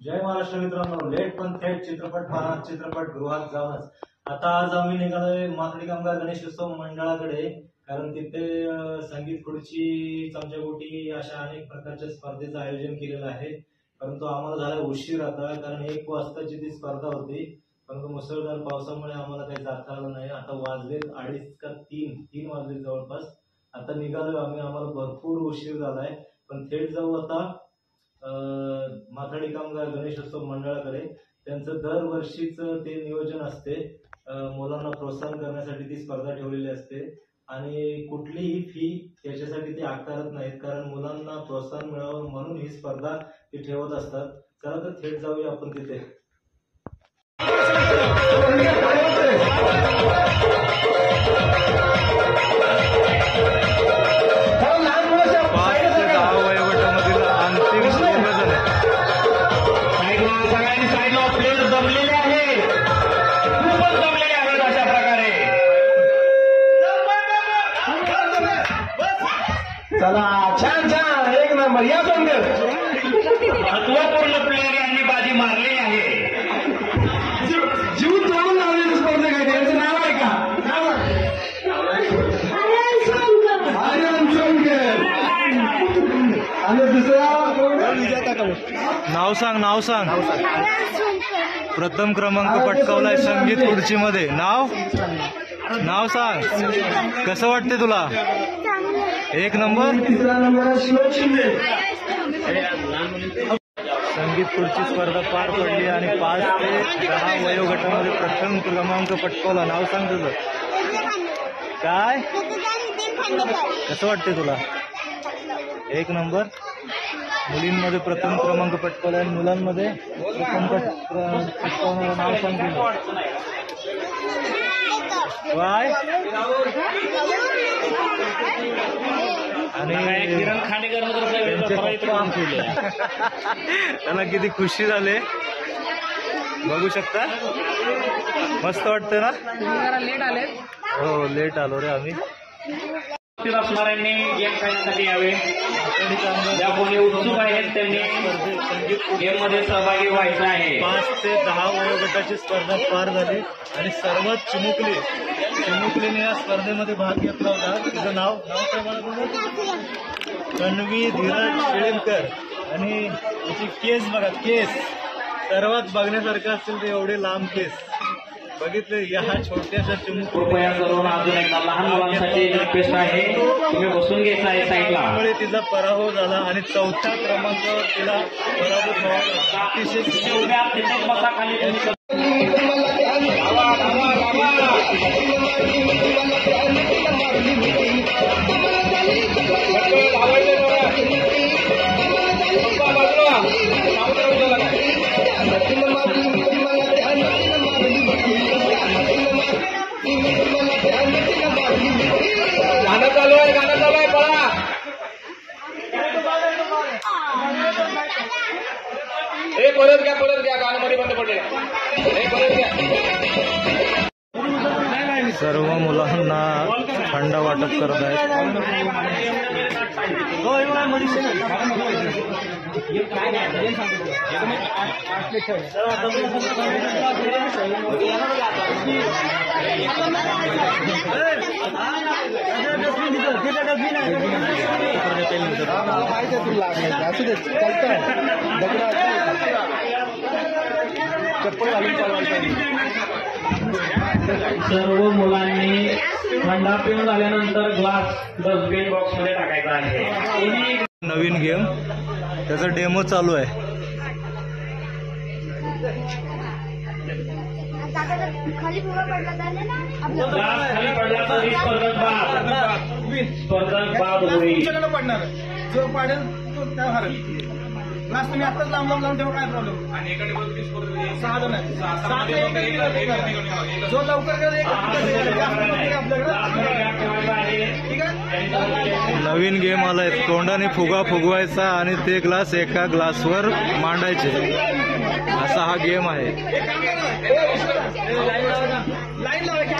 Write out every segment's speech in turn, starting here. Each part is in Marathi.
जय महाराष्ट्र मित्रांनो, लेट पण थेट चित्रपट पाहणार चित्रपटगृहात जाऊनच. आता आज आम्ही निघालोय माथडी कामगार गणेशोत्सव मंडळाकडे, कारण तिथे संगीत खुर्ची, चमचागोटी अशा अनेक प्रकारच्या स्पर्धेचं आयोजन केलेलं आहे. परंतु आम्हाला झाला उशीर आता, कारण 1 वाजताची ती स्पर्धा होती. परंतु मुसळधार पावसामुळे आम्हाला काही जाता आलं नाही. आता वाजलेत 2:30 का 3 वाजले जवळपास. आता निघालोय आम्ही, आम्हाला भरपूर उशीर झालाय. पण थेट जाऊ आता माथडी कामगार गणेशोत्सव मंडळाकडे. त्यांचं दरवर्षीच ते नियोजन असते, मुलांना प्रोत्साहन करण्यासाठी ती स्पर्धा ठेवलेली असते आणि कुठलीही फी त्याच्यासाठी ते आकारत नाहीत, कारण मुलांना प्रोत्साहन मिळावं म्हणून ही स्पर्धा ते ठेवत असतात. चला तर थेट जाऊया आपण तिथे. चला, छान छान, 1 नंबर. या सोनकर, महत्वपूर्ण प्लेयर यांनी बाजी मारली आहे. जीव तोडून लावलेली स्पर्धा काय, त्यांचं नाव आहे का? आर्यन सोनकर. आणि दुसरा नाव सांग. प्रथम क्रमांक पटकावलाय संगीत खुर्चीमध्ये. नाव सांग. कसं वाटते तुला? 1 नंबर. तिसरा नंबर शिव शिंदे. संगीत खुर्ची स्पर्धा पार पडली आणि 5 ते 10 वयोगटामध्ये प्रथम क्रमांक पटकावला. नाव सांग तुझं. काय कसं वाटते तुला? 1 नंबर. मुलींमध्ये प्रथम क्रमांक पटकावला आणि मुलांमध्ये प्रथम पटकावणारं नाव सांग तुझं. काय? आणि किरण खांडेकर त्यांना किती खुशी झाले बघू शकता. मस्त वाटतं ना? लेट आले. हो, लेट आलो रे आम्ही. असणाऱ्यांनी गेम खेळण्यासाठी यावे. ज्या कोणी उत्सुक आहेत त्यांनी गेम मध्ये सहभागी व्हायचं आहे. 5 ते 10 वयोगटाची स्पर्धा पार झाली आणि सर्वात चिमुकलीने या स्पर्धेमध्ये भाग घेतला होता. तिचं नाव काय मला? तन्वी धीरज शेळीकर. आणि तिची केस बघा, केस सर्वात बघण्यासारखं असतील ते एवढे लांब केस. बघितले या छोट्याशा चिमुकली. कृपया करून अजून एकदा लहान मुलांसाठी रिक्वेस्ट आहे, तुम्ही बसून घ्यायचं आहे साईडला. त्यामुळे तिचा पराभव झाला आणि 4थ्या क्रमांकावर तिला पराभूत व्हावा. अतिशय बसा खाली. गाणं चालू आहे पळा. हे परत घ्या गाणं मध्ये बंद पडले. हे परत घ्या. सर्व मुलांना थंड वाटप करत आहेत. सर्व मुलांनी थंडा पिऊन झाल्यानंतर ग्लास डस्टबिन बॉक्स मध्ये टाकायचा आहे. नवीन गेम, त्याचा डेमो चालू आहे. खाली पडला तरी स्पर्धक बाद होईल. जो पाडेल तो त्या हरेल. क्लास तुम्ही आताच लांब लावून तेव्हा काय प्रॉब्लेम. आणि एका टेबल 6 जण आहेत. जो लवकर नवीन गेम आलाय. तोंडाने फुगा फुगवायचा आणि ते ग्लास एका ग्लासवर मांडायचे, असा हा गेम आहे. लाईन लावायची.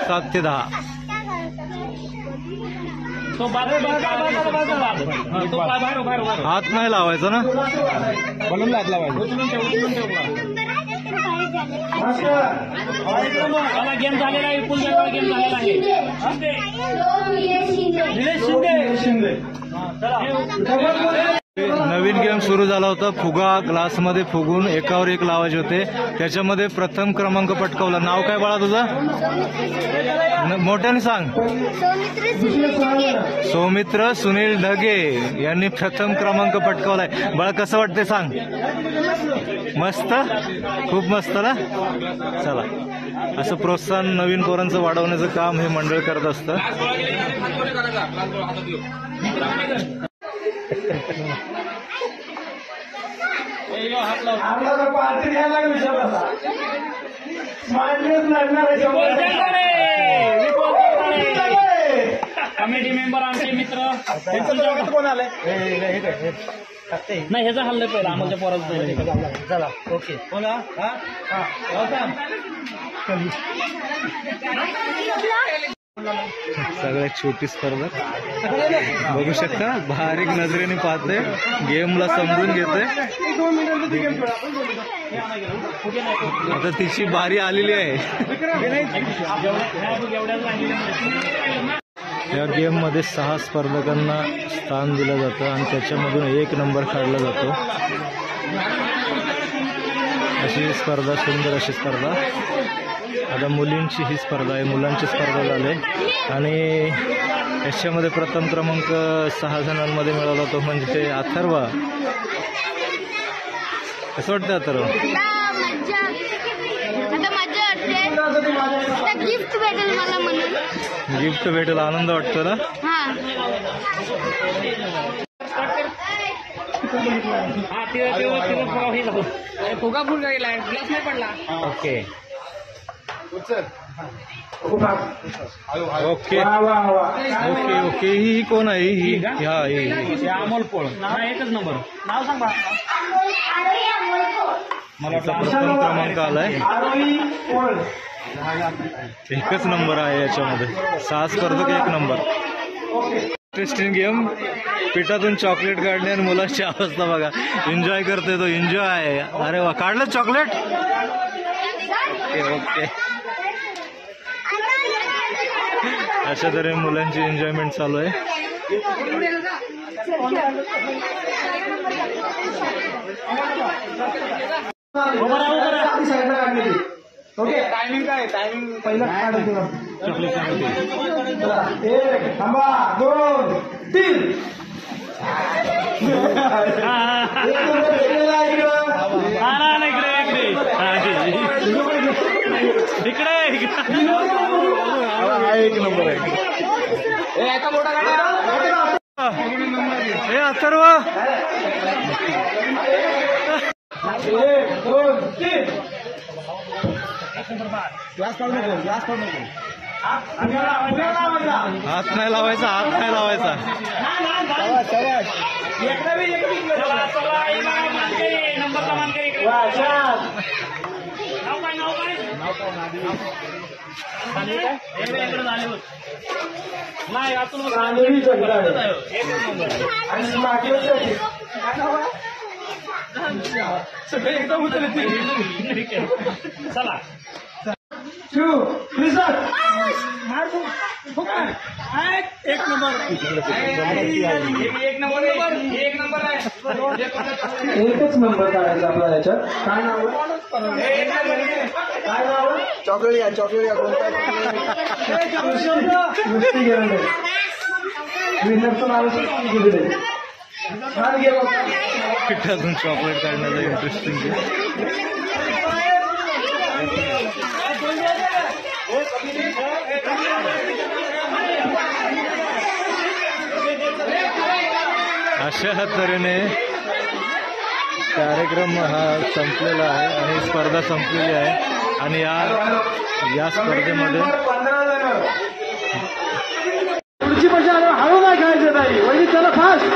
7 ते 10. तो बाद तो बाहेर बाहेर हात नाही लावायचा ना. म्हणून हात लावायचं. मला गेम झालेला आहे. फुल गेम झालेला आहे. नवीन गेम सुरू झाला होता. फुगा ग्लासमध्ये फुगून एकावर एक लावायचे होते. त्याच्यामध्ये प्रथम क्रमांक पटकावला. नाव काय बाळा तुझं? मोठ्याने सांग. सौमित्र सुनील ढगे यांनी प्रथम क्रमांक पटकावलाय. बाळा कसं वाटतंय सांग. मस्त, खूप मस्त ना. चला, असं प्रोत्साहन नवीन पोरांचं वाढवण्याचं काम हे मंडळ करत असतं. पार्टी घ्यायला कमिटी मेंबर आमचे मित्र. कोण आलंय? नाही ह्याचा हल्लं पहिला आमच्या पोराचं पहिलं. चला ओके. बोला. सगळ्यात छोटी स्पर्धा बघू शकता. बारीक नजरेने पाहते, गेमला समजून घेते. आता तिची बारी आलेली आहे. या गेम मध्ये 6 स्पर्धकांना स्थान दिलं जातं आणि त्याच्यामधून 1 नंबर काढला जातो. अशी स्पर्धा, सुंदर अशी स्पर्धा. आता मुलींची ही स्पर्धा आहे, मुलांची स्पर्धा झाली आणि याच्यामध्ये प्रथम क्रमांक 6 जणांमध्ये मिळाला तो म्हणजे अथर्व. कसं वाटतं अथर्व? गिफ्ट भेटेल मला म्हणून. गिफ्ट भेटेल, आनंद वाटतो ना. फुगा फुल गेला, ग्लास नाही पडला. Okay okay okay okay. ही कोण आहे? ही अमोल पोळ. एकच नंबर. नाव सांग बा. मला प्रथम क्रमांक आलाय. एकच नंबर आहे याच्यामध्ये. 6 स्पर्धक 1 नंबर. Interesting game. पिठातून चॉकलेट काढणे आणि मुलाची अवस्था बघा. एन्जॉय करते तो, एन्जॉय. अरे वा, काढलं चॉकलेट. Okay okay. अशा तऱ्हे मुलांची एन्जॉयमेंट चालू आहे. ओके. टायमिंग काय? टायमिंग पहिला चॉकलेट काढते. 1 थांबा, 2 3. इकडे 1 नंबर आहे. एका मोठा गाड्या. हे अथर्व. 1 2 3. ग्लास काढू नको, ग्लास काढू नको. हात नाही लावायचा, हात नाही लावायचा. नंबरचा मानकरी. नाही अतुल सगळे एकदम उतरते. चला. 2 3 1 नंबर. 1 नंबर आहे. 1 नंबर आहे. एकच नंबर काढायचा आपला याच्यात. काय नाव? काय नाव? चॉकलेट या, चॉकलेट या. कोणता नुसती गेलं नाही. विनरचं नाव गेले. छान गेलं. पिठातून चॉकलेट काढण्याचं इंटरेस्टिंग आहे. अशा तऱ्हेने कार्यक्रम हा संपलेला आहे आणि स्पर्धा संपलेली आहे. आणि या स्पर्धेमध्ये 15 जण. पुढची पैसे हळू नाही खायचं ताई. वहिनी चला फास्ट.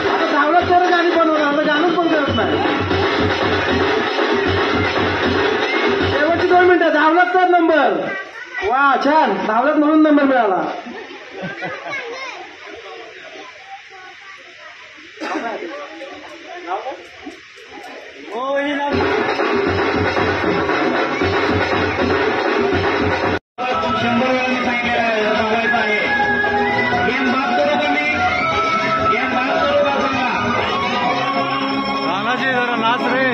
आता धावलं तर गाणी बनवणार. आता गाणं पण करत नाही. शेवटची 2 मिनिटं. धावलात तर नंबर. वा छान. धावलात म्हणून नंबर मिळाला. तानाजी जरा नाच रे.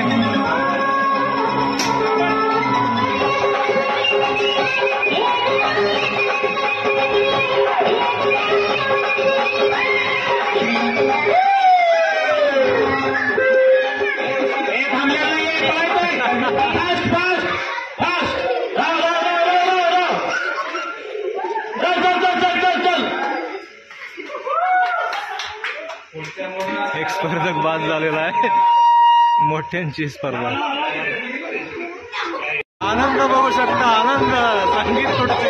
एक स्पर्धक बाद झालेला आहे. मोठ्यांची स्पर्धा. आनंद बघू शकता, आनंद. संगीत खुर्ची.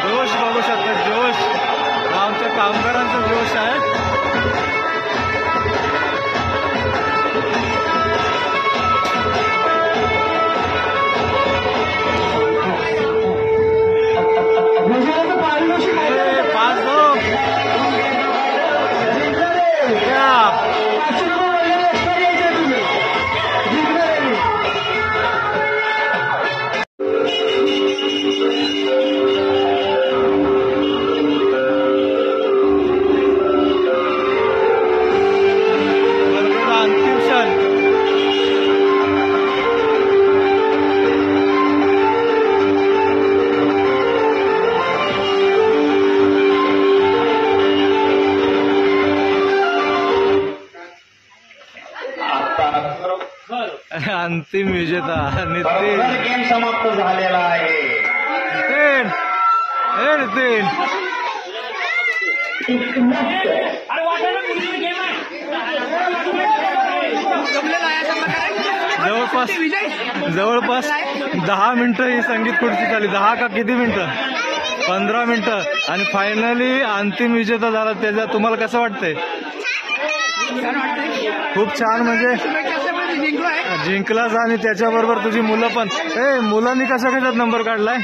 जोश बघू शकता, जोश. आमच्या कामगारांचा जोश आहे. अंतिम विजेता नितीन. गेम समाप्त झालेला आहे. नितीन जवळपास 10 मिनिटं ही संगीत खुर्ची चालली. 10 का किती मिनिटं? 15 मिनिटं. आणि फायनली अंतिम विजेता झाला. त्याचा तुम्हाला कसं वाटतंय? खूप छान. म्हणजे जिंकलाच आणि त्याच्याबरोबर तुझी मुलं पण. मुलांनी कशात नंबर काढलाय?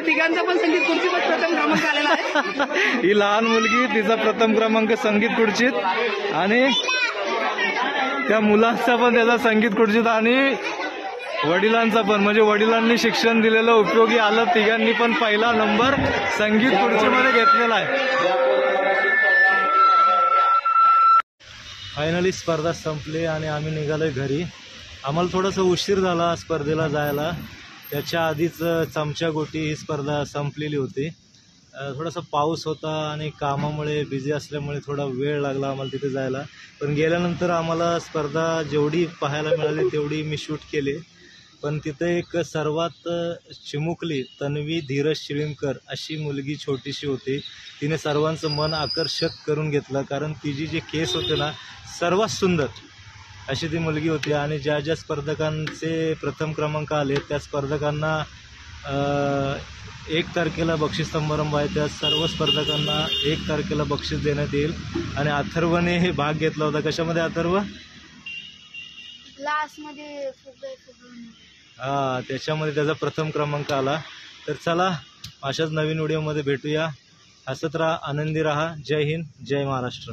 तिघांचा पण संगीत खुर्चीत प्रथम क्रमांक आलेला आहे. ही लहान मुलगी, तिचा प्रथम क्रमांक संगीत खुर्चीत. आणि त्या मुलांचा पण त्याचा संगीत खुर्चीत. आणि वडिलांचा पण. म्हणजे वडिलांनी शिक्षण दिलेलं उपयोगी आलं. तिघांनी पण पहिला नंबर संगीत खुर्चीमध्ये घेतलेला आहे. फायनली स्पर्धा संपली आणि आम्ही निघालोय घरी. आम्हाला थोडासा उशीर झाला स्पर्धेला जायला. त्याच्या आधीच चमचा गोटी ही स्पर्धा संपलेली होती. थोडासा पाऊस होता आणि कामामुळे बिझी असल्यामुळे थोडा वेळ लागला आम्हाला तिथे जायला. पण गेल्यानंतर आम्हाला स्पर्धा जेवढी पाहायला मिळाली तेवढी मी शूट केली. पण तिथे एक सर्वात चिमुकली तन्वी धीरज शिळीमकर अशी मुलगी छोटीशी होती. तिने सर्वांचं मन आकर्षक करून घेतलं. कारण तिची जे केस होते ना, सर्वात सुंदर अशी ती मुलगी होती. आणि ज्या ज्या स्पर्धकांचे प्रथम क्रमांक आले त्या स्पर्धकांना 1 तारखेला बक्षीस समारंभ आहे. त्या सर्व स्पर्धकांना 1 तारखेला बक्षीस देण्यात येईल. आणि अथर्वने हे भाग घेतला होता. कशामध्ये अथर्व? क्लासमध्ये. त्याच्यामध्ये त्याचा प्रथम क्रमांक आला. तर चला, अशाच नवीन व्हिडिओमध्ये भेटूया. हसत राहा, आनंदी राहा. जय हिंद, जय महाराष्ट्र.